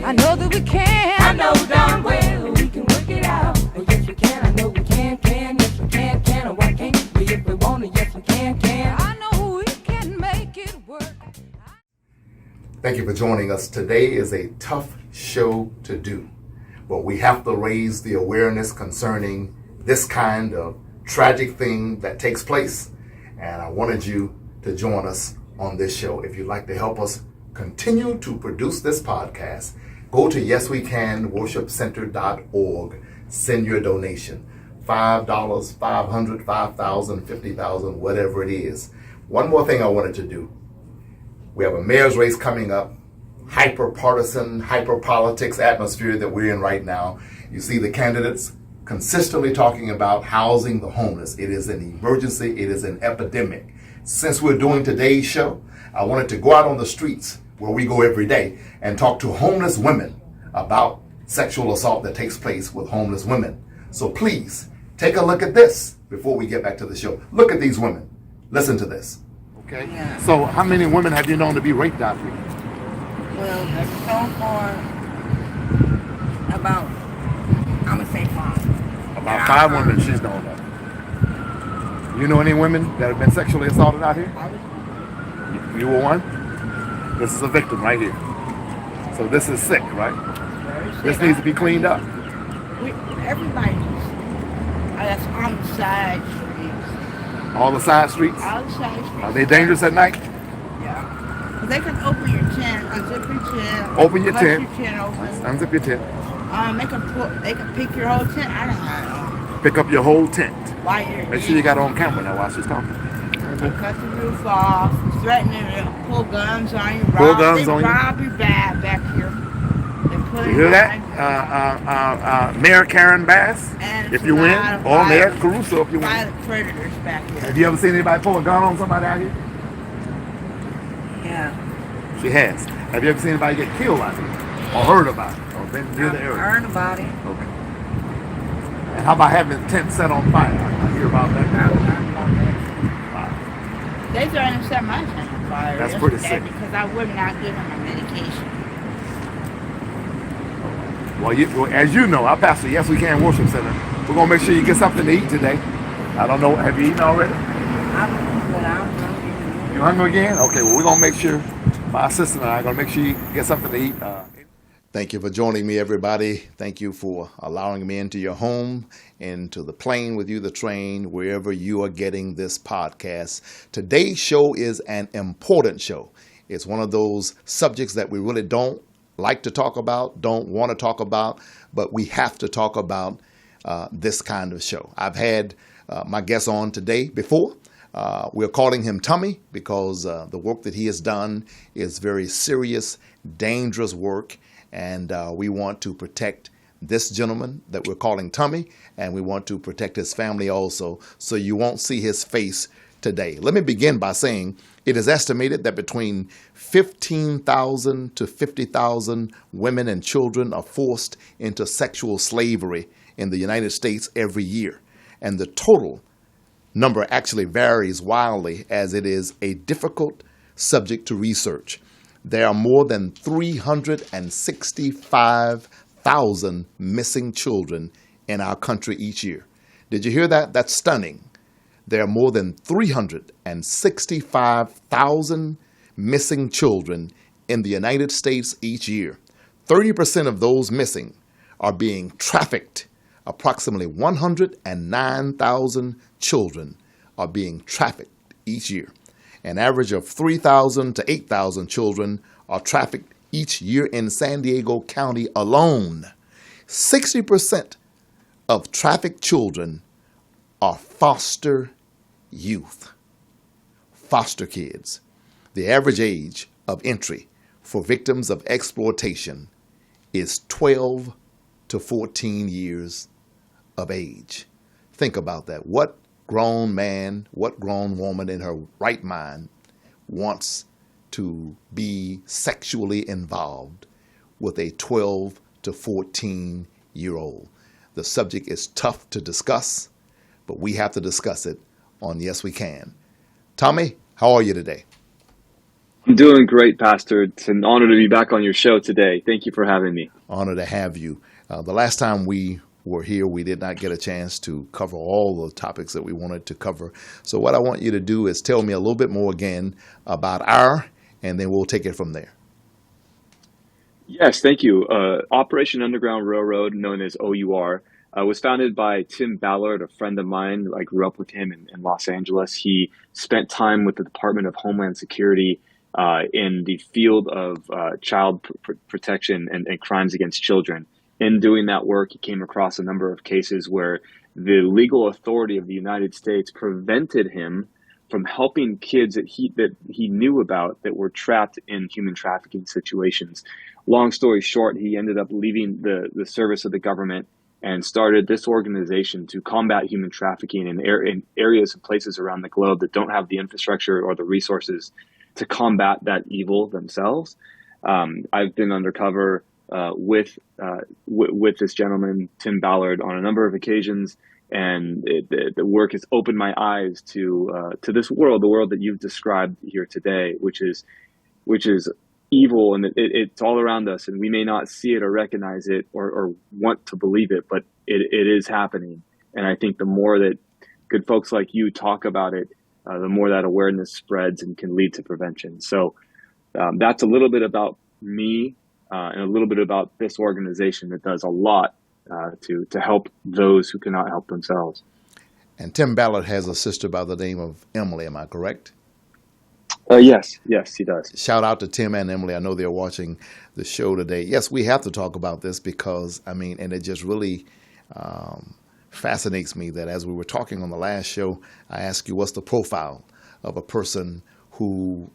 I know that we can. I know darn well we can work it out. Oh, yes, we can. I know we can. Yes, we can. Oh, why can't we if we want to? Yes, we can. I know we can make it work. Thank you for joining us. Today is a tough show to do, but we have to raise the awareness concerning this kind of tragic thing that takes place. And I wanted you to join us on this show. If you'd like to help us continue to produce this podcast, go to yeswecanworshipcenter.org. Send your donation. $5, $500, $5,000, $50,000, whatever it is. One more thing I wanted to do. We have a mayor's race coming up, hyper-partisan, hyper-politics atmosphere that we're in right now. You see the candidates consistently talking about housing the homeless. It is an emergency. It is an epidemic. Since we're doing today's show, I wanted to go out on the streets where we go every day and talk to homeless women about sexual assault that takes place with homeless women. So please, take a look at this before we get back to the show. Look at these women. Listen to this. Okay. Yeah. So how many women have you known to be raped out here? Well, so far, about, I'm going to say 5. About 5 women she's known of. You know any women that have been sexually assaulted out here? You were one? This is a victim right here. So this is sick, right? Very sick. This needs to be cleaned up. Everybody needs. That's on the side streets. All the side streets? All the side streets. Are they dangerous at night? Yeah. Because they can open your tent, unzip your tent. Open your tent. Your tent open. Unzip your tent. They can pick your whole tent. I don't know. Pick up your whole tent. While you're Make sure you got it on camera now while she's talking. They cut the roof off, threatening to pull guns on you. Pull guns on you? They rob your bag back here. They put You it hear that? behind Mayor Karen Bass, And if you win, or Mayor Caruso if you win. violent predators back here. Have you ever seen anybody pull a gun on somebody out here? Yeah. She has. Have you ever seen anybody get killed out here? Or heard about it? Or been near the area? Heard about it. Okay. And how about having the tent set on fire? I hear about that. They threatened to set my tent on fire. That's pretty yesterday sick. Because I would not give them my medication. Well, as you know, our pastor, Yes We Can Worship Center, we're going to make sure you get something to eat today. I don't know, have you eaten already? I'm hungry. You hungry again? Okay, well, we're going to make sure, my assistant and I are going to make sure you get something to eat. Thank you for joining me, everybody. Thank you for allowing me into your home, into the plane with you, the train, wherever you are getting this podcast. Today's show is an important show. It's one of those subjects that we really don't like to talk about, don't want to talk about, but we have to talk about this kind of show. I've had my guest on today before. We're calling him Tommy because the work that he has done is very serious, dangerous work. And we want to protect this gentleman that we're calling Tommy, and we want to protect his family also, so you won't see his face today. Let me begin by saying it is estimated that between 15,000 to 50,000 women and children are forced into sexual slavery in the United States every year. And the total number actually varies wildly, as it is a difficult subject to research. There are more than 365,000 missing children in our country each year. Did you hear that? That's stunning. There are more than 365,000 missing children in the United States each year. 30% of those missing are being trafficked. Approximately 109,000 children are being trafficked each year. An average of 3,000 to 8,000 children are trafficked each year in San Diego County alone. 60% of trafficked children are foster youth, foster kids. The average age of entry for victims of exploitation is 12 to 14 years of age. Think about that. What grown man, what grown woman in her right mind wants to be sexually involved with a 12 to 14-year-old? The subject is tough to discuss, but we have to discuss it on Yes We Can. Tommy, how are you today? I'm doing great, Pastor. It's an honor to be back on your show today. Thank you for having me. Honor to have you. The last time we were here, we did not get a chance to cover all the topics that we wanted to cover. So what I want you to do is tell me a little bit more again about our, and then we'll take it from there. Yes, thank you. Operation Underground Railroad, known as OUR, was founded by Tim Ballard, a friend of mine. I grew up with him in Los Angeles. He spent time with the Department of Homeland Security in the field of child protection and crimes against children. In doing that work, he came across a number of cases where the legal authority of the United States prevented him from helping kids that he knew about that were trapped in human trafficking situations. Long story short, he ended up leaving the service of the government and started this organization to combat human trafficking in areas and places around the globe that don't have the infrastructure or the resources to combat that evil themselves. I've been undercover with this gentleman, Tim Ballard, on a number of occasions, and the work has opened my eyes to this world, the world that you've described here today, which is evil, and it's all around us, and we may not see it or recognize it or want to believe it, but it is happening. And I think the more that good folks like you talk about it, the more that awareness spreads and can lead to prevention. So that's a little bit about me and a little bit about this organization that does a lot to help those who cannot help themselves. And Tim Ballard has a sister by the name of Emily, am I correct? Yes, he does. Shout out to Tim and Emily. I know they're watching the show today. Yes, we have to talk about this because, and it just really fascinates me that as we were talking on the last show, I asked you what's the profile of a person who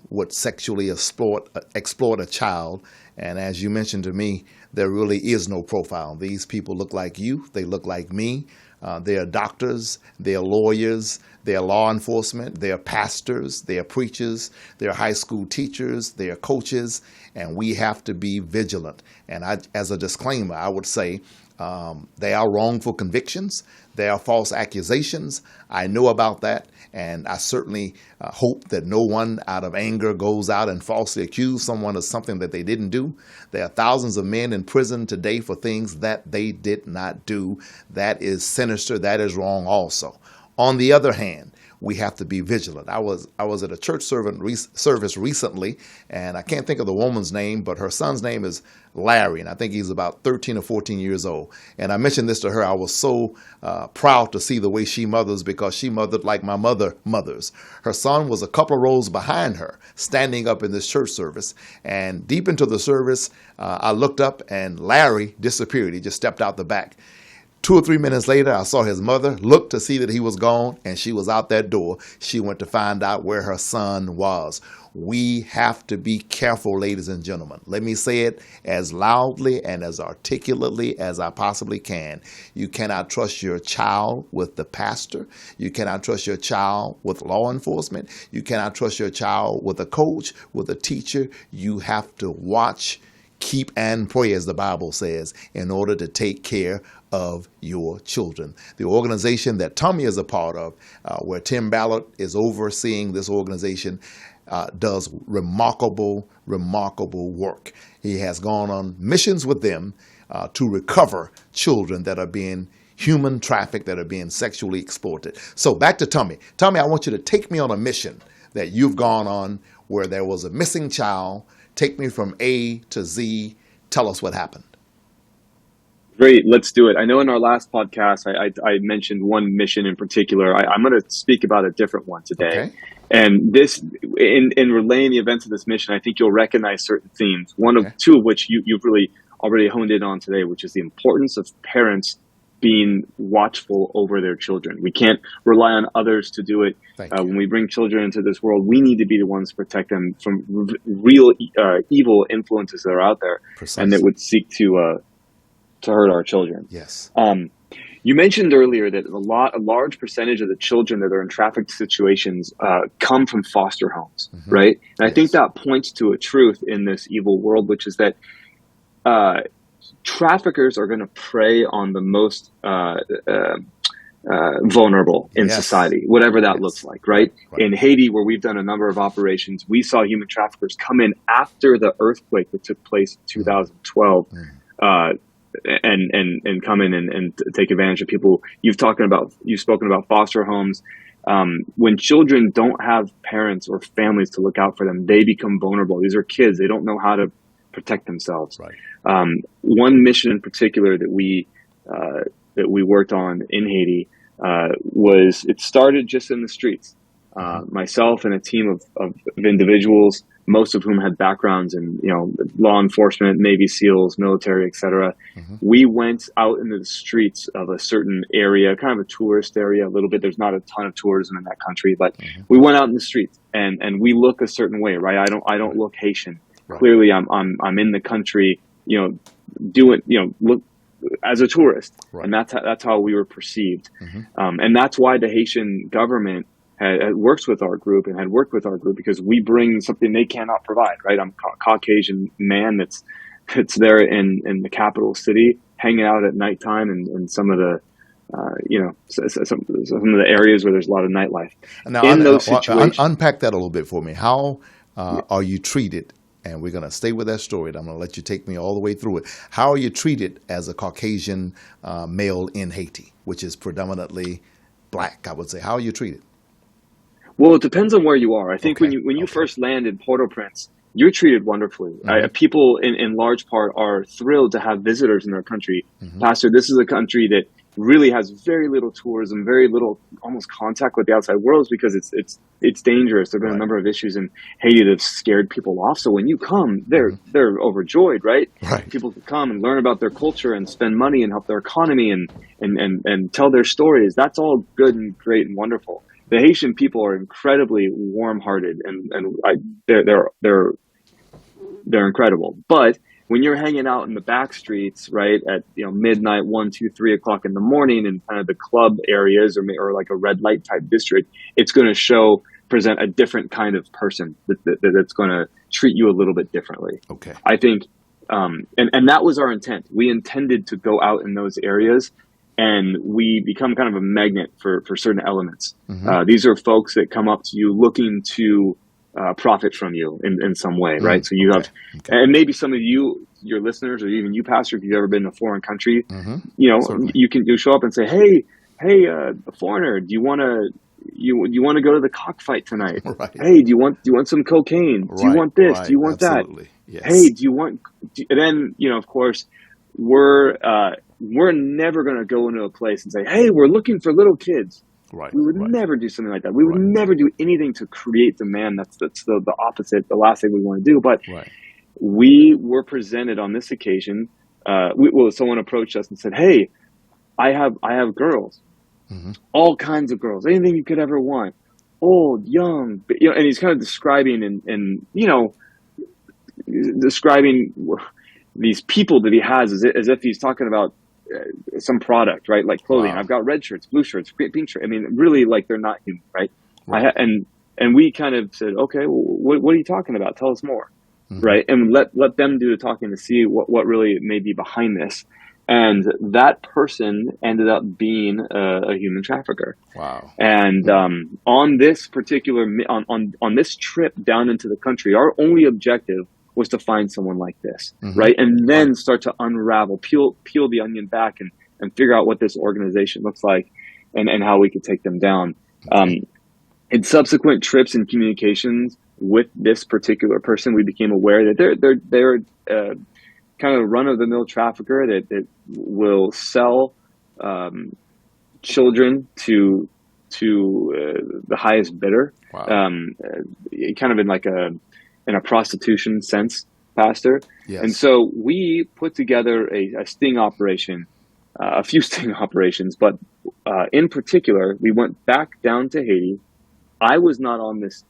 would sexually exploit a child. And as you mentioned to me, there really is no profile. These people look like you. They look like me. They are doctors. They are lawyers. They are law enforcement. They are pastors. They are preachers. They are high school teachers. They are coaches. And we have to be vigilant. And as a disclaimer, I would say they are wrongful convictions. They are false accusations. I know about that. And I certainly hope that no one out of anger goes out and falsely accuses someone of something that they didn't do. There are thousands of men in prison today for things that they did not do. That is sinister. That is wrong also. On the other hand, we have to be vigilant. I was at a church service recently, and I can't think of the woman's name, but her son's name is Larry, and I think he's about 13 or 14 years old. And I mentioned this to her. I was so proud to see the way she mothers, because she mothered like my mother mothers. Her son was a couple of rows behind her, standing up in this church service. And deep into the service, I looked up, and Larry disappeared. He just stepped out the back. 2 or 3 minutes later, I saw his mother look to see that he was gone, and she was out that door. She went to find out where her son was. We have to be careful, ladies and gentlemen. Let me say it as loudly and as articulately as I possibly can. You cannot trust your child with the pastor. You cannot trust your child with law enforcement. You cannot trust your child with a coach, with a teacher. You have to watch, keep, and pray, as the Bible says, in order to take care of your children. The organization that Tommy is a part of, where Tim Ballard is overseeing this organization, does remarkable work. He has gone on missions with them to recover children that are being human trafficked, that are being sexually exploited. So back to Tommy. Tommy, I want you to take me on a mission that you've gone on where there was a missing child. Take me from A to Z. Tell us what happened. Great, let's do it. I know in our last podcast, I mentioned one mission in particular. I'm going to speak about a different one today. Okay. And this, in relaying the events of this mission, I think you'll recognize certain themes. Two of which you've really already honed in on today, which is the importance of parents being watchful over their children. We can't rely on others to do it. When we bring children into this world, we need to be the ones to protect them from real evil influences that are out there. Precisely. And that would seek to hurt our children. Yes. You mentioned earlier that a large percentage of the children that are in trafficked situations come from foster homes, right? And I think that points to a truth in this evil world, which is that traffickers are going to prey on the most vulnerable in Yes. society, whatever that Yes. looks like, right? In Haiti, where we've done a number of operations, we saw human traffickers come in after the earthquake that took place in 2012, and come in and take advantage of people. You've spoken about foster homes. When children don't have parents or families to look out for them, they become vulnerable. These are kids; they don't know how to protect themselves. Right. One mission in particular that we worked on in Haiti it started just in the streets. Myself and a team of individuals, most of whom had backgrounds in law enforcement, Navy SEALs, military, etc. We went out into the streets of a certain area, kind of a tourist area a little bit. There's not a ton of tourism in that country, but we went out in the streets and we look a certain way, right? I don't look Haitian. Right. Clearly, I'm in the country, look as a tourist, Right. and that's how we were perceived, and that's why the Haitian government had worked with our group because we bring something they cannot provide. Right, I'm a Caucasian man that's there in the capital city, hanging out at nighttime in some of the some of the areas where there's a lot of nightlife. Now, In those situations, unpack that a little bit for me. How are you treated? And we're going to stay with that story. I'm going to let you take me all the way through it. How are you treated as a Caucasian male in Haiti, which is predominantly black, I would say? How are you treated? Well, it depends on where you are. I think Okay. when you first land in Port-au-Prince, you're treated wonderfully. People in large part are thrilled to have visitors in their country. Pastor, this is a country that really has very little tourism, very little almost contact with the outside world, because it's dangerous. There have been a number of issues in Haiti that have scared people off. So when you come, they're overjoyed, right? Right. People can come and learn about their culture and spend money and help their economy and tell their stories. That's all good and great and wonderful. The Haitian people are incredibly warm-hearted and they're incredible. But when you're hanging out in the back streets, right, at midnight, 1, 2, 3 o'clock in the morning, in kind of the club areas or like a red light type district, it's going to present a different kind of person that's going to treat you a little bit differently. Okay. I think, and that was our intent. We intended to go out in those areas, and we become kind of a magnet for certain elements. These are folks that come up to you looking to profit from you in some way, right? So you have, and maybe some of your listeners, or even you, Pastor, if you've ever been in a foreign country, Certainly. you show up and say, hey, foreigner, do you want to go to the cockfight tonight? Right. Hey, do you want some cocaine? Do you want this? Do you want Absolutely. that? Yes. Hey, and then of course, we're never going to go into a place and say, hey, we're looking for little kids. Right. We would never do something like that. We would never do anything to create demand. That's the opposite, the last thing we want to do. But we were presented on this occasion. Someone approached us and said, hey, I have girls, all kinds of girls, anything you could ever want, old, young, and he's kind of describing describing these people that he has as if he's talking about some product, right? Like clothing. Wow. I've got red shirts, blue shirts, pink shirts. I mean, really, like they're not human, right? And we kind of said, okay, well, what are you talking about? Tell us more, right? And let them do the talking to see what really may be behind this. And that person ended up being a human trafficker. Wow. And on this particular on this trip down into the country, our only objective was to find someone like this, right? And then start to unravel, peel the onion back and figure out what this organization looks like and how we could take them down. In subsequent trips and communications with this particular person, we became aware that they're kind of run-of-the-mill trafficker that will sell children to the highest bidder, kind of in a prostitution sense, Pastor. Yes. And so we put together a sting operation, a few sting operations, but in particular, we went back down to Haiti. I was not on this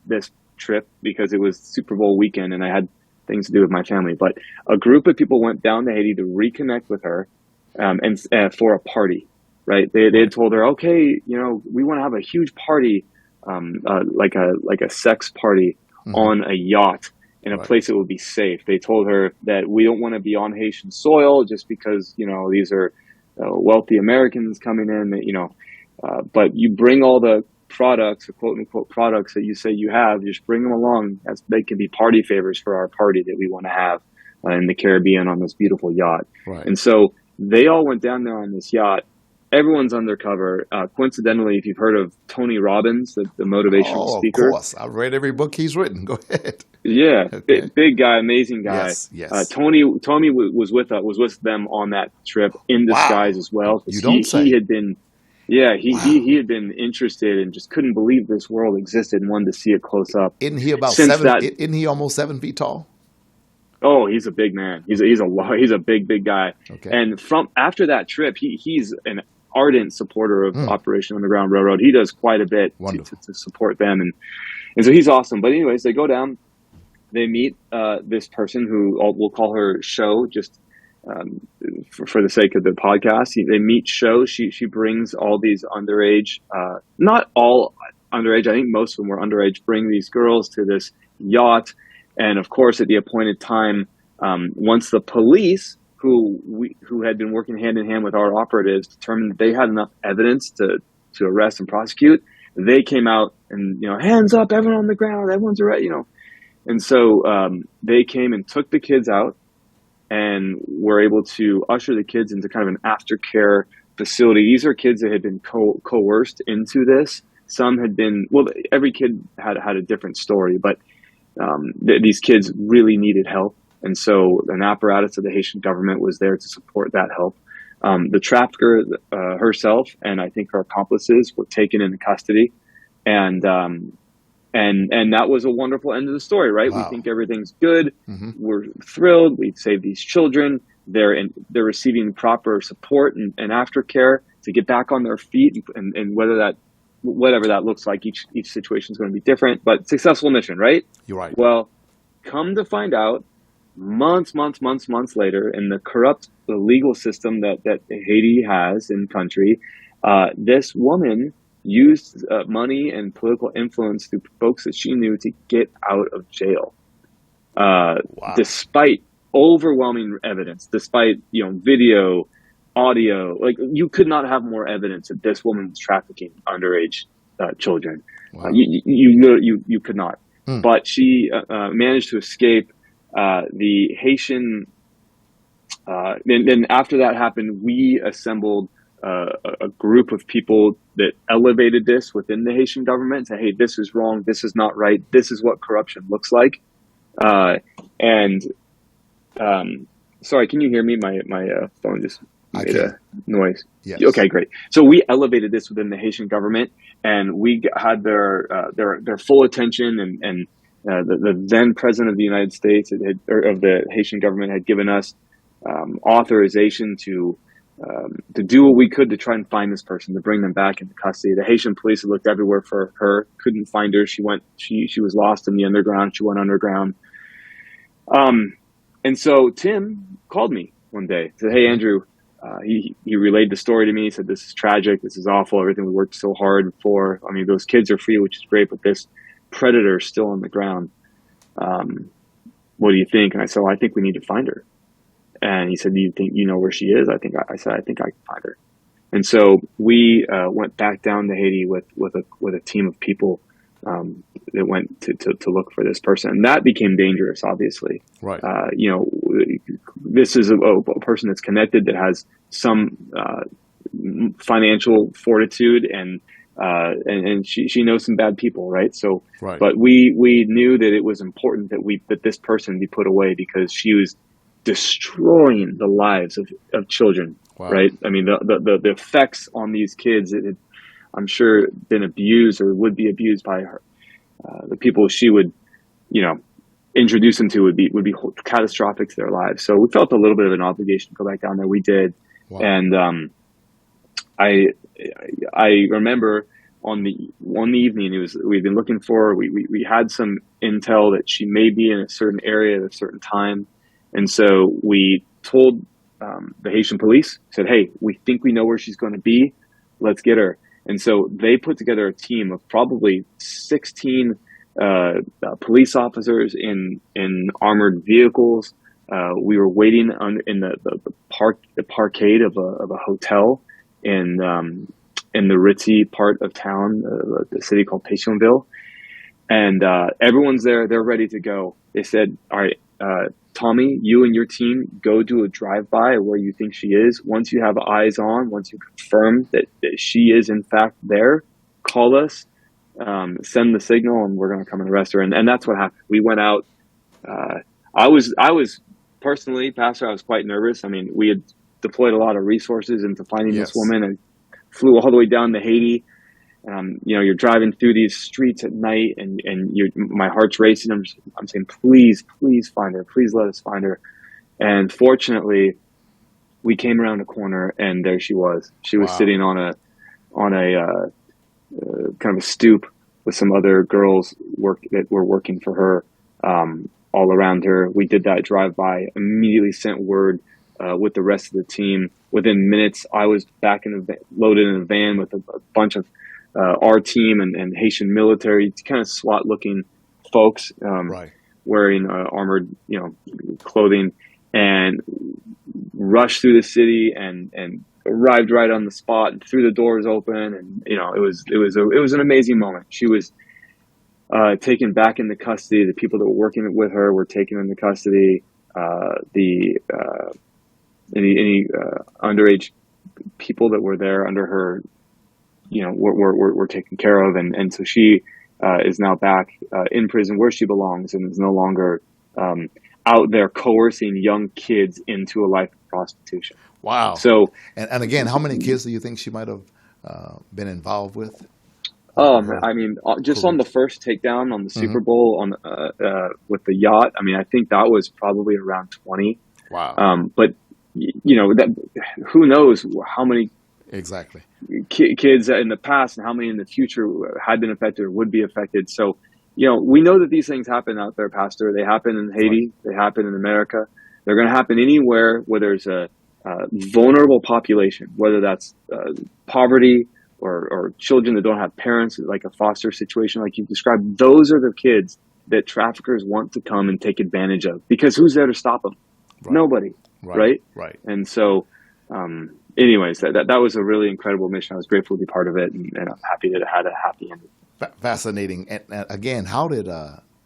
trip because it was Super Bowl weekend and I had things to do with my family, but a group of people went down to Haiti to reconnect with her and for a party, right? They had told her, okay, we want to have a huge party, like a sex party on a yacht in a place that would be safe. They told her that we don't want to be on Haitian soil just because, these are wealthy Americans coming in, But you bring all the products, or quote unquote products that you say you have, you just bring them along. As they can be party favors for our party that we want to have in the Caribbean on this beautiful yacht. Right. And so they all went down there on this yacht. Everyone's undercover. Coincidentally, if you've heard of Tony Robbins, the motivational Oh, of speaker. course. I've read every book he's written. Go ahead. Yeah, Okay. big guy, amazing guy. Yes. Tony was with them on that trip in disguise as well. 'Cause You don't say. He had been, yeah, he had been interested and just couldn't believe this world existed and wanted to see it close up. Isn't he about Since seven? that, Isn't he almost 7 feet tall? oh, he's a big man. He's a big guy. Okay. And from after that trip, he's an ardent supporter of Operation Underground Railroad. He does quite a bit to support them, and so he's awesome. But anyways, they go down. They meet this person who we'll call her Show, just for the sake of the podcast. They meet Show. She brings all these underage, not all underage, I think most of them were underage, bring these girls to this yacht. And of course, at the appointed time, once the police, who had been working hand in hand with our operatives, determined that they had enough evidence to arrest and prosecute, they came out and, hands up, everyone on the ground, everyone's arrested, And so they came and took the kids out and were able to usher the kids into kind of an aftercare facility. These are kids that had been coerced into this. Some had been, well, every kid had a different story, but these kids really needed help. And so an apparatus of the Haitian government was there to support that help. The trafficker herself and I think her accomplices were taken into custody. And that was a wonderful end of the story, right? Wow. We think everything's good. Mm-hmm. We're thrilled. We've saved these children. They're receiving proper support and aftercare to get back on their feet. And whatever that looks like, each situation is going to be different, but successful mission, right? You're right. Well, come to find out, months later, in the corrupt legal system that Haiti has in country, this woman used money and political influence through folks that she knew to get out of jail. Wow. Despite overwhelming evidence, despite video, audio, like you could not have more evidence that this woman was trafficking underage children. Wow. You could not. But she managed to escape. The Haitian. Then after that happened, we assembled a group of people that elevated this within the Haitian government and said, hey, this is wrong. This is not right. This is what corruption looks like. Sorry, can you hear me? My phone just made a noise. Yes. Okay, great. So we elevated this within the Haitian government, and we had their full attention, and the then president of the United States or of the Haitian government had given us authorization to do what we could to try and find this person, to bring them back into custody. The Haitian police had looked everywhere for her, couldn't find her. She was lost in the underground. She went underground. And so Tim called me one day, said, hey, Andrew, he relayed the story to me. He said, this is tragic. This is awful. Everything we worked so hard for. I mean, those kids are free, which is great, but this predator is still on the ground. What do you think? And I said, well, I think we need to find her. And he said, do you think you know where she is? I said, I think I can find her. And so we went back down to Haiti with a team of people that went to look for this person. And that became dangerous, obviously. Right. This is a person that's connected, that has some financial fortitude, and she knows some bad people, right? So, right. But we knew that it was important that this person be put away, because she was destroying the lives of children. Wow. Right. I mean, the effects on these kids, I'm sure, been abused or would be abused by her. The people she would, introduce them to would be catastrophic to their lives. So we felt a little bit of an obligation to go back down there. We did. Wow. And I remember on the evening, we'd been looking for her. We had some intel that she may be in a certain area at a certain time. And so we told the Haitian police, said, hey, we think we know where she's going to be. Let's get her. And so they put together a team of probably 16 police officers in armored vehicles. We were waiting in the parkade of a hotel in in the ritzy part of town, the city called Pétionville. And everyone's there. They're ready to go. They said, all right, Tommy, you and your team go do a drive-by where you think she is. Once you have eyes on, once you confirm that she is in fact there, call us, send the signal, and we're going to come and arrest her. And that's what happened. We went out. I was personally, Pastor, I was quite nervous. I mean, we had deployed a lot of resources into finding Yes. this woman, and flew all the way down to Haiti. You're driving through these streets at night, and my heart's racing. I'm saying, please find her. Please let us find her. And fortunately, we came around a corner, and there she was. She was sitting on a kind of a stoop with some other girls that were working for her, all around her. We did that drive-by, immediately sent word with the rest of the team. Within minutes, I was back loaded in a van with a bunch of our team and Haitian military, kind of SWAT-looking folks, wearing armored, clothing, and rushed through the city and arrived right on the spot and threw the doors open. And it was an amazing moment. She was taken back into custody. The people that were working with her were taken into custody. Any underage people that were there under her, were taken care of, and so she is now back in prison where she belongs, and is no longer out there coercing young kids into a life of prostitution. Wow. So, and again, how many kids do you think she might have been involved with? I mean, just on the first takedown on the Super Bowl with the yacht, I mean, I think that was probably around 20. Wow. But who knows how many exactly kids in the past and how many in the future had been affected or would be affected. So, we know that these things happen out there, Pastor. They happen in Haiti. They happen in America. They're going to happen anywhere where there's a vulnerable population, whether that's poverty or children that don't have parents, like a foster situation like you've described. Those are the kids that traffickers want to come and take advantage of, because who's there to stop them? Nobody. Right. And so, anyways, that was a really incredible mission. I was grateful to be part of it, and I'm happy that it had a happy ending. Fascinating. And again, how did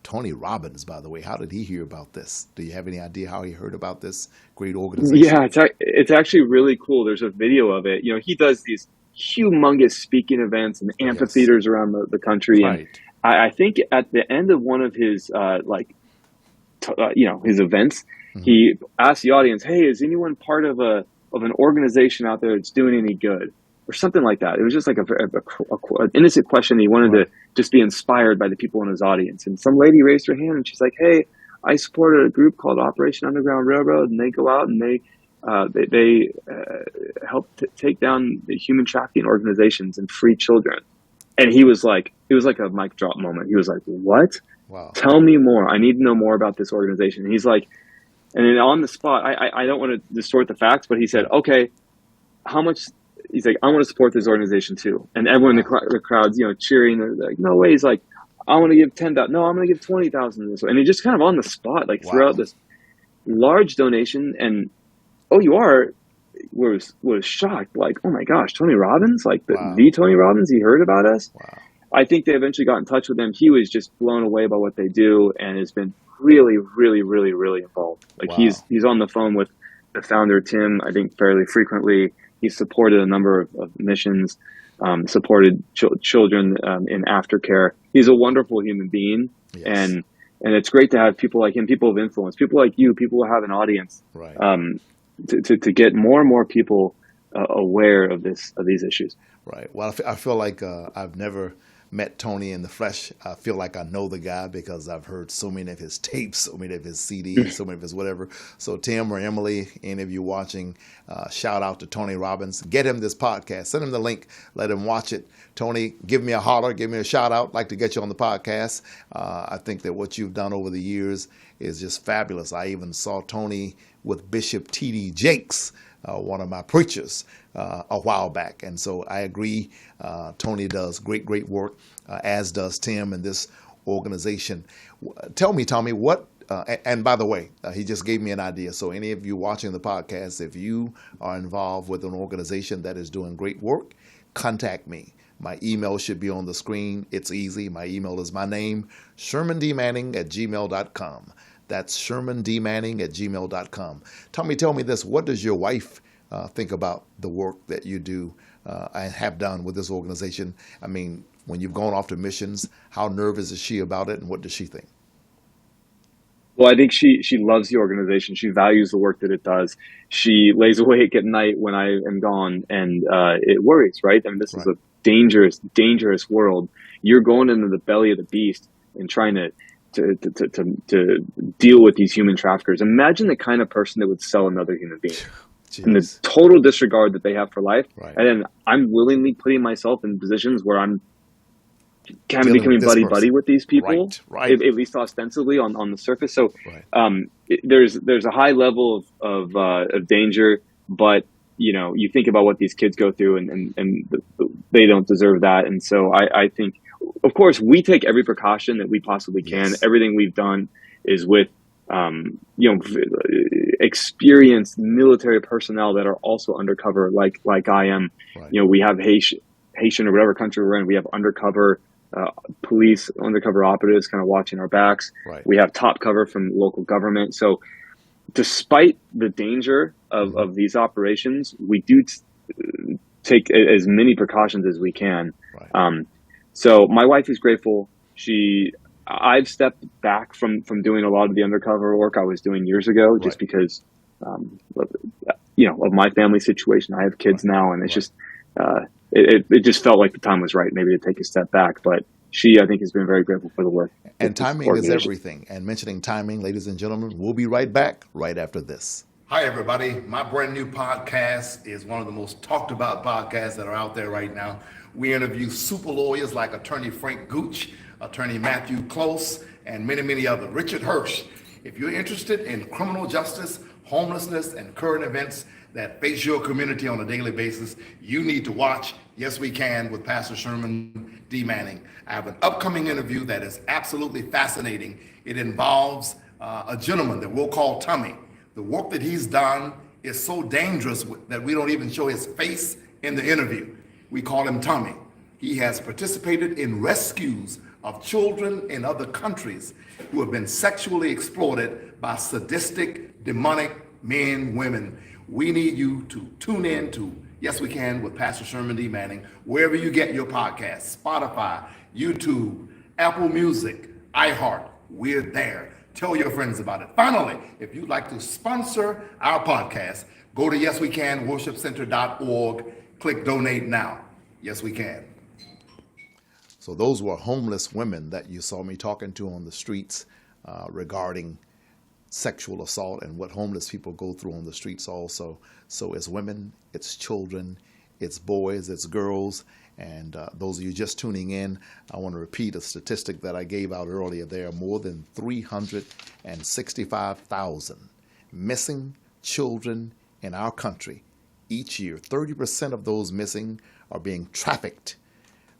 Tony Robbins, by the way, how did he hear about this? Do you have any idea how he heard about this great organization? Yeah, it's actually really cool. There's a video of it. He does these humongous speaking events and amphitheaters around the country. Right. And I think at the end of one of his his events, he asked the audience, "Hey, is anyone part of an organization out there that's doing any good?" Or something like that. It was just like an innocent question. He wanted to just be inspired by the people in his audience. And some lady raised her hand, and she's like, "Hey, I supported a group called Operation Underground Railroad, and they go out and they help take down the human trafficking organizations and free children." And it was like a mic drop moment. He was like, "What? Wow. Tell me more. I need to know more about this organization." And he's like, and then on the spot, I don't want to distort the facts, but he said, "Okay, how much?" He's like, "I want to support this organization too." And everyone in the crowd's, cheering. They're like, "No way." He's like, "I want to give 10,000. No, I'm going to give 20,000 this way." And he just kind of on the spot, threw out this large donation. And OUR was shocked, like, "Oh my gosh, Tony Robbins, the Tony Robbins, he heard about us." Wow. I think they eventually got in touch with him. He was just blown away by what they do, and has been really, really, really, really involved. He's on the phone with the founder, Tim, I think fairly frequently. He's supported a number of missions, supported children in aftercare. He's a wonderful human being, and it's great to have people like him, people of influence, people like you, people who have an audience, to get more and more people aware of these issues. Right. Well, I feel like I've never met Tony in the flesh. I feel like I know the guy because I've heard so many of his tapes, so many of his CDs, so many of his whatever. So Tim or Emily, any of you watching, shout out to Tony Robbins. Get him this podcast. Send him the link. Let him watch it. Tony, give me a holler. Give me a shout out. I'd like to get you on the podcast. I think that what you've done over the years is just fabulous. I even saw Tony with Bishop T.D. Jakes, one of my preachers, a while back. And so I agree, Tony does great work, as does Tim and this organization. Tell me, Tommy, what, and by the way, he just gave me an idea. So any of you watching the podcast, if you are involved with an organization that is doing great work, contact me. My email should be on the screen. It's easy. My email is my name, ShermanDManning@gmail.com. That's ShermanDManning@gmail.com. Tommy, tell me this. What does your wife think about the work that you do and have done with this organization? I mean, when you've gone off to missions, how nervous is she about it, and what does she think? Well, I think she loves the organization. She values the work that it does. She lays awake at night when I am gone, and it worries, right? I mean, this is a dangerous, dangerous world. You're going into the belly of the beast and trying to deal with these human traffickers. Imagine the kind of person that would sell another human being. Jeez. And the total disregard that they have for life. Right. And then I'm willingly putting myself in positions where I'm kind of becoming buddy with these people, right. At least ostensibly on the surface. So there's a high level of danger, but you think about what these kids go through, and they don't deserve that. And so I think, of course, we take every precaution that we possibly can. Yes. Everything we've done is with experienced military personnel that are also undercover, like I am. Right. We have Haitian or whatever country we're in. We have undercover police, undercover operatives kind of watching our backs. Right. We have top cover from local government. So despite the danger of these operations, we do take as many precautions as we can. Right. So my wife is grateful. I've stepped back from doing a lot of the undercover work I was doing years ago, just because, of my family situation. I have kids now, and it's just, it just felt like the time was right, maybe to take a step back. But I think, has been very grateful for the work. And timing is everything. And mentioning timing, ladies and gentlemen, we'll be right back right after this. Hi, everybody. My brand new podcast is one of the most talked about podcasts that are out there right now. We interview super lawyers like Attorney Frank Gooch, Attorney Matthew Close, and many, many others. Richard Hirsch. If you're interested in criminal justice, homelessness, and current events that face your community on a daily basis, you need to watch Yes We Can with Pastor Sherman D.Manning. I have an upcoming interview that is absolutely fascinating. It involves a gentleman that we'll call Tommy. The work that he's done is so dangerous that we don't even show his face in the interview. We call him Tommy. He has participated in rescues of children in other countries who have been sexually exploited by sadistic, demonic men, women. We need you to tune in to Yes We Can with Pastor Sherman D.Manning, wherever you get your podcasts, Spotify, YouTube, Apple Music, iHeart. We're there. Tell your friends about it. Finally, if you'd like to sponsor our podcast, go to yeswecanworshipcenter.org, click donate now. Yes, we can. So those were homeless women that you saw me talking to on the streets regarding sexual assault and what homeless people go through on the streets also. So it's women, it's children, it's boys, it's girls. And those of you just tuning in, I want to repeat a statistic that I gave out earlier. There are more than 365,000 missing children in our country each year. 30% of those missing are being trafficked.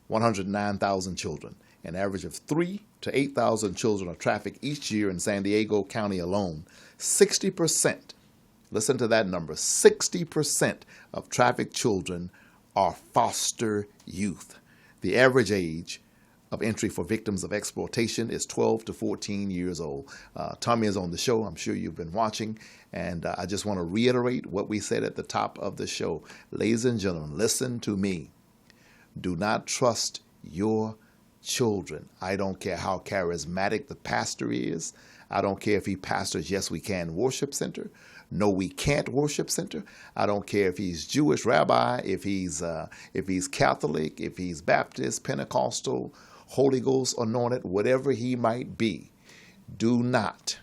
109,000 children. An average of 3,000 to 8,000 children are trafficked each year in San Diego County alone. 60%, listen to that number, 60% of trafficked children are foster youth. The average age of entry for victims of exploitation is 12 to 14 years old. Tommy is on the show. I'm sure you've been watching. And I just want to reiterate what we said at the top of the show. Ladies and gentlemen, listen to me. Do not trust your children. I don't care how charismatic the pastor is. I don't care if he pastors Yes We Can Worship Center. No, We Can't Worship Center. I don't care if he's Jewish rabbi, if he's Catholic, if he's Baptist, Pentecostal, Holy Ghost anointed, whatever he might be. Do not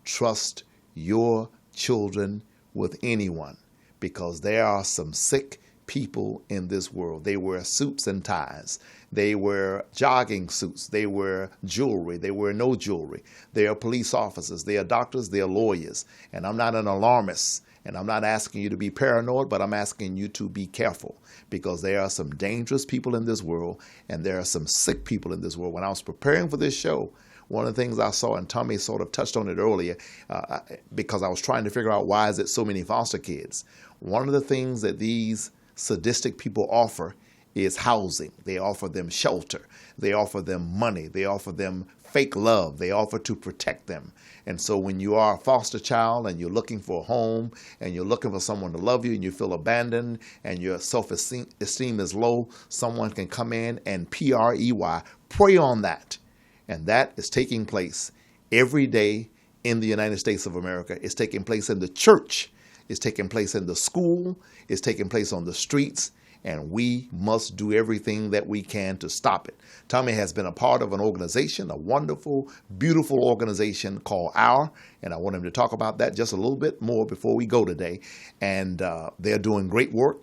trust your children with anyone, because there are some sick people in this world. They wear suits and ties. They wear jogging suits. They wear jewelry. They wear no jewelry. They are police officers. They are doctors. They are lawyers. And I'm not an alarmist, and I'm not asking you to be paranoid, but I'm asking you to be careful, because there are some dangerous people in this world, and there are some sick people in this world. When I was preparing for this show, one of the things I saw, and Tommy sort of touched on it earlier, because I was trying to figure out why is it so many foster kids. One of the things that these sadistic people offer is housing. They offer them shelter. They offer them money. They offer them fake love. They offer to protect them. And so when you are a foster child and you're looking for a home and you're looking for someone to love you and you feel abandoned and your self-esteem is low, someone can come in and prey on that. And that is taking place every day in the United States of America. It's taking place in the church. It's taking place in the school. It's taking place on the streets. And we must do everything that we can to stop it. Tommy has been a part of an organization, a wonderful, beautiful organization called OUR, and I want him to talk about that just a little bit more before we go today. And they're doing great work.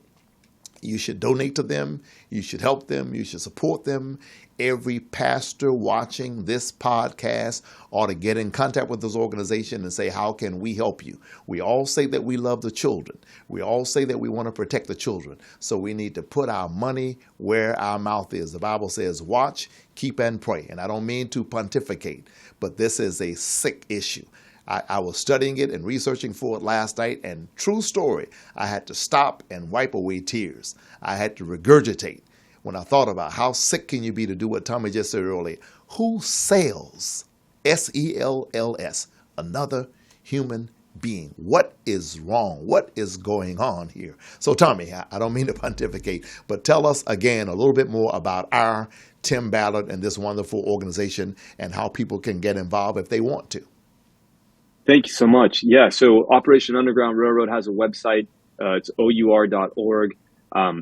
You should donate to them. You should help them. You should support them. Every pastor watching this podcast ought to get in contact with this organization and say, how can we help you? We all say that we love the children. We all say that we want to protect the children. So we need to put our money where our mouth is. The Bible says, watch, keep, and pray. And I don't mean to pontificate, but this is a sick issue. I was studying it and researching for it last night, and true story, I had to stop and wipe away tears. I had to regurgitate when I thought about how sick can you be to do what Tommy just said earlier. Who sells, S-E-L-L-S, another human being? What is wrong? What is going on here? So Tommy, I don't mean to pontificate, but tell us again a little bit more about our Tim Ballard and this wonderful organization and how people can get involved if they want to. Thank you so much. Yeah, so Operation Underground Railroad has a website. It's our.org.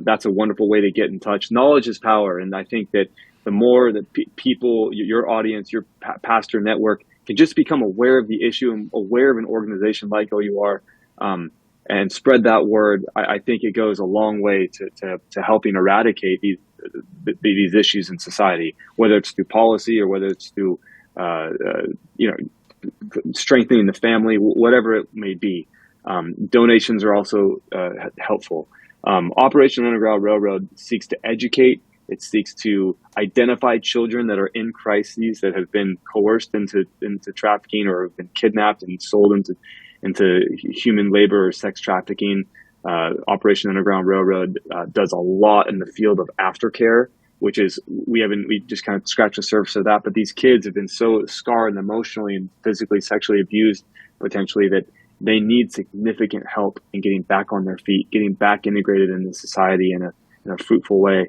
That's a wonderful way to get in touch. Knowledge is power, and I think that the more that people, your audience, your pastor network can just become aware of the issue and aware of an organization like OUR, and spread that word, I think it goes a long way to helping eradicate these issues in society, whether it's through policy or whether it's through strengthening the family, whatever it may be. Donations are also helpful. Operation Underground Railroad seeks to educate. It seeks to identify children that are in crises, that have been coerced into trafficking or have been kidnapped and sold into human labor or sex trafficking. Operation Underground Railroad does a lot in the field of aftercare, which is, we just kind of scratched the surface of that, but these kids have been so scarred and emotionally and physically, sexually abused potentially that they need significant help in getting back on their feet, getting back integrated into society in a fruitful way.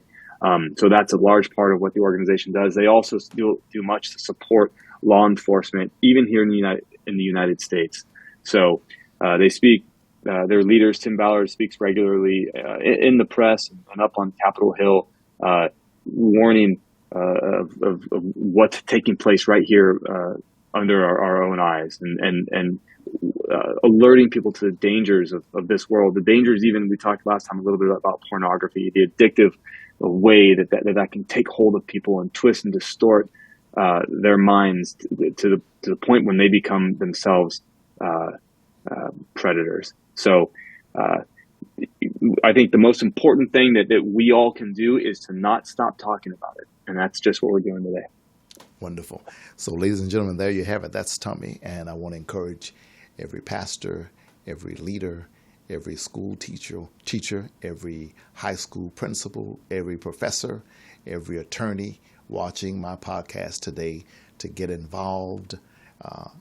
So that's a large part of what the organization does. They also do much to support law enforcement, even here in the United States. So they speak, their leaders, Tim Ballard, speaks regularly in the press and up on Capitol Hill, warning of what's taking place right here under our own eyes, and alerting people to the dangers of this world. The dangers, even we talked last time a little bit about pornography, the addictive way that can take hold of people and twist and distort their minds to the point when they become themselves predators. So I think the most important thing that we all can do is to not stop talking about it. And that's just what we're doing today. Wonderful. So ladies and gentlemen, there you have it. That's Tommy. And I want to encourage every pastor, every leader, every school teacher, every high school principal, every professor, every attorney watching my podcast today to get involved,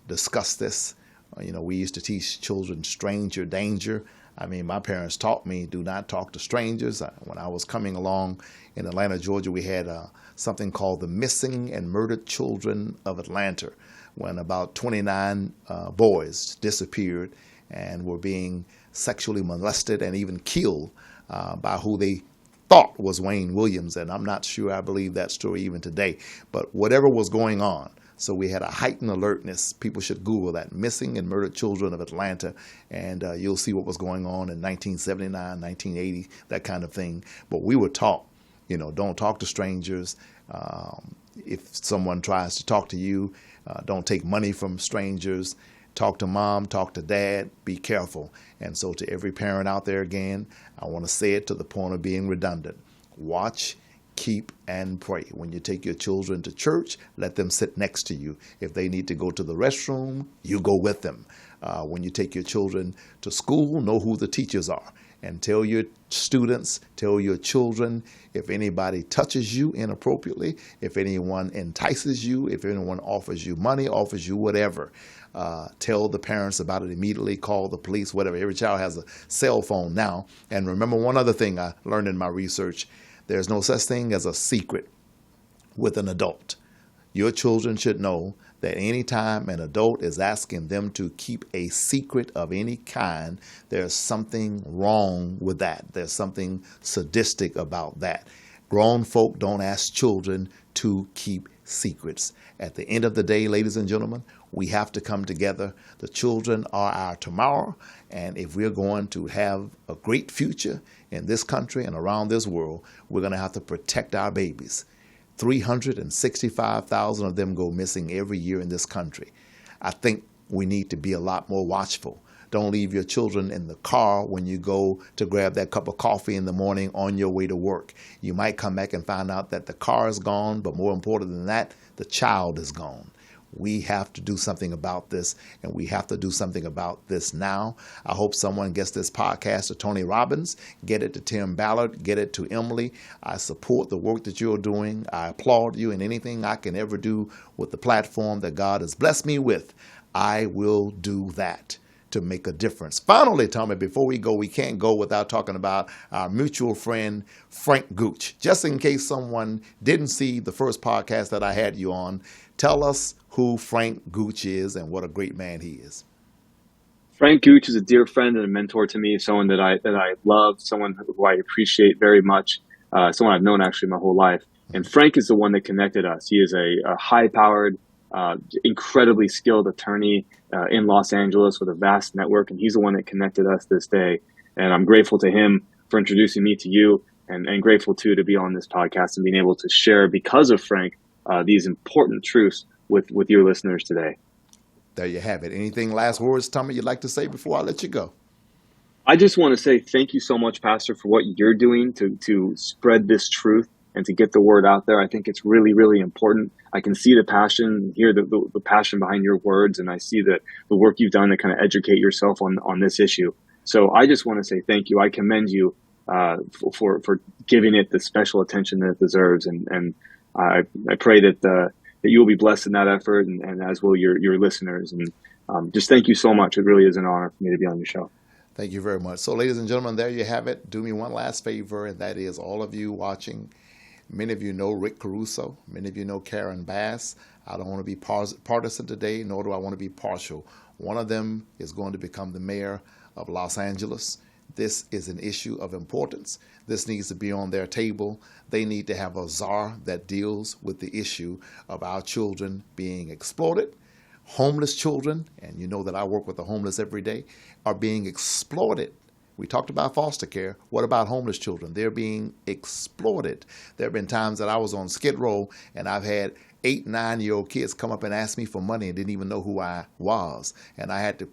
discuss this. We used to teach children stranger danger. I mean, my parents taught me, do not talk to strangers. When I was coming along in Atlanta, Georgia, we had something called the Missing and Murdered Children of Atlanta, when about 29 boys disappeared and were being sexually molested and even killed by who they thought was Wayne Williams. And I'm not sure I believe that story even today. But whatever was going on, so we had a heightened alertness. People should Google that, Missing and Murdered Children of Atlanta, and you'll see what was going on in 1979, 1980, that kind of thing. But we were taught, don't talk to strangers. If someone tries to talk to you, don't take money from strangers. Talk to mom, talk to dad, be careful. And so to every parent out there, again, I want to say it to the point of being redundant. Watch, keep, and pray. When you take your children to church, let them sit next to you. If they need to go to the restroom, you go with them. When you take your children to school, know who the teachers are. And tell your students, tell your children, if anybody touches you inappropriately, if anyone entices you, if anyone offers you money, offers you whatever, tell the parents about it immediately, call the police, whatever. Every child has a cell phone now. And remember one other thing I learned in my research, there's no such thing as a secret with an adult. Your children should know that anytime an adult is asking them to keep a secret of any kind, there's something wrong with that. There's something sadistic about that. Grown folk don't ask children to keep secrets. At the end of the day, ladies and gentlemen, we have to come together. The children are our tomorrow, and if we're going to have a great future in this country and around this world, we're going to have to protect our babies. 365,000 of them go missing every year in this country. I think we need to be a lot more watchful. Don't leave your children in the car when you go to grab that cup of coffee in the morning on your way to work. You might come back and find out that the car is gone, but more important than that, the child is gone. We have to do something about this, and we have to do something about this now. I hope someone gets this podcast to Tony Robbins, get it to Tim Ballard, get it to Emily. I support the work that you're doing. I applaud you in anything I can ever do with the platform that God has blessed me with. I will do that to make a difference. Finally, Tommy, before we go, we can't go without talking about our mutual friend, Frank Gooch. Just in case someone didn't see the first podcast that I had you on, tell us who Frank Gooch is and what a great man he is. Frank Gooch is a dear friend and a mentor to me, someone that I love, someone who I appreciate very much, someone I've known actually my whole life. And Frank is the one that connected us. He is a high-powered, incredibly skilled attorney in Los Angeles with a vast network, and he's the one that connected us this day. And I'm grateful to him for introducing me to you, and grateful too to be on this podcast and being able to share, because of Frank, these important truths with your listeners today. There you have it. Anything last words, Tommy, you'd like to say before I let you go? I just want to say thank you so much, Pastor, for what you're doing to spread this truth and to get the word out there. I think it's really, really important. I can see the passion, hear the passion behind your words, and I see the work you've done to kind of educate yourself on this issue. So I just want to say thank you. I commend you for giving it the special attention that it deserves, and I pray that you will be blessed in that effort, and as will your listeners. And just thank you so much. It really is an honor for me to be on your show. Thank you very much. So, ladies and gentlemen, there you have it. Do me one last favor, and that is all of you watching. Many of you know Rick Caruso. Many of you know Karen Bass. I don't want to be partisan today, nor do I want to be partial. One of them is going to become the mayor of Los Angeles. This is an issue of importance. This needs to be on their table. They need to have a czar that deals with the issue of our children being exploited. Homeless children, and you know that I work with the homeless every day, are being exploited. We talked about foster care. What about homeless children? They're being exploited. There have been times that I was on Skid Row and I've had 8, 9-year-old kids come up and ask me for money and didn't even know who I was. And I had to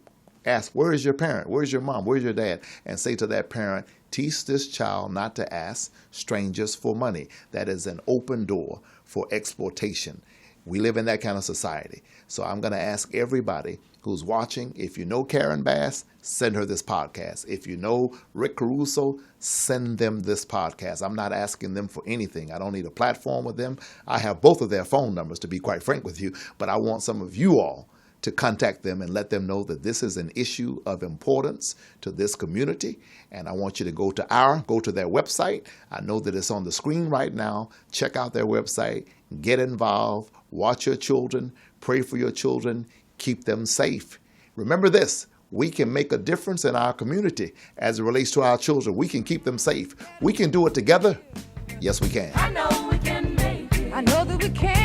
ask, where is your parent? Where's your mom? Where's your dad? And say to that parent, teach this child not to ask strangers for money. That is an open door for exploitation. We live in that kind of society. So I'm going to ask everybody who's watching, if you know Karen Bass, send her this podcast. If you know Rick Caruso, send them this podcast. I'm not asking them for anything. I don't need a platform with them. I have both of their phone numbers, to be quite frank with you, but I want some of you all to contact them and let them know that this is an issue of importance to this community. And I want you to go to their website. I know that it's on the screen right now. Check out their website, get involved, watch your children, pray for your children, keep them safe. Remember this, we can make a difference in our community as it relates to our children. We can keep them safe. We can do it together. Yes, we can. I know we can make it. I know that we can.